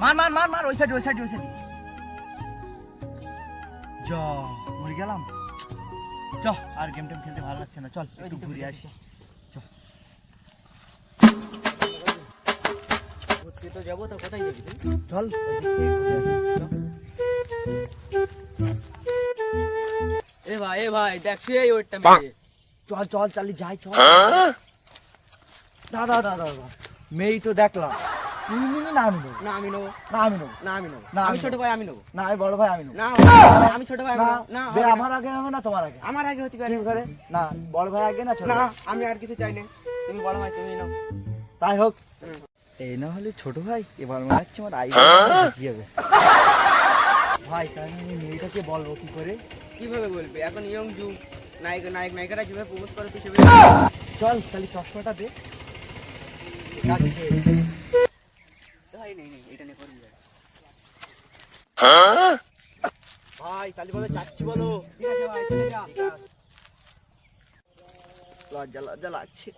মার মার মার মার, ওই সাইড ওই সাইড ওই সাইড। যা মরে গেলাম। চ আর গেম টেম খেলতে ভালো লাগছে না, চল একটু ঘুরে আসি। তো যাবো, তো কোথায় যাবি তুই? চল এ ভাই দেখ শুয়ে ওইটা মেরে। চল চল চালি যাই, চল। দাদা দাদা দাদা মেয়েই তো দেখলাম, তুমি নিবি না আমি নেবো? না আমি নেবো, না আমি নেবো। না আমি নেবো, না, আমি আমি ছোট নেবো। ভাই আমি নেবো। না আমি বড় ভাই আমি নেবো। না আমি ছোট ভাই না না বে, হবে না। আমার আগে হবে না তোমার আগে? আমার আগে হতে পারে। কি করে? না বড় ভাই আগে না ছোট না ভাই? আমি আর কিছু চাই না, তুমি বড় ভাই তুমি নাও। তাই হোক। হুম। এই না হলে ছোট ভাই, এবার মনে হচ্ছে আমার আই কি হবে। ভাই তাই আমি মেয়েটাকে বলবো কি করে? কিভাবে বলবি, এখন ইয়ং যুগ, নায়িকারা যেভাবে প্রপোজ করে তুই সেভাবে। চল তাহলে চশমাটা দে। যাচ্ছে। ভাই নেই এটা নিয়ে করবি। ভাই তাহলে বলো যাচ্ছি বলো। ঠিক আছে ভাই চলে যা। লজ্জা লজ্জা লাগছে।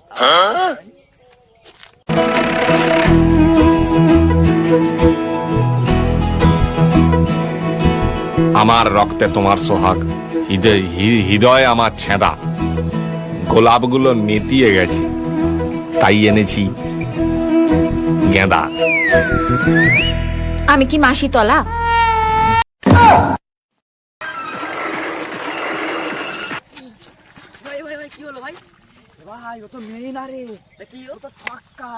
আমার রক্তে তোমার সোহাগ, হৃদয় আমার ছেঁদা, গোলাপগুলো নেতিয়ে গেছে, তাই এনেছি গেঁদা। আমি কি মাসি তলা? ভাই ভাই ভাই কি হলো ভাই? ভাই ও তো মেয়ে না রে, তা কি ও তো ছক্কা।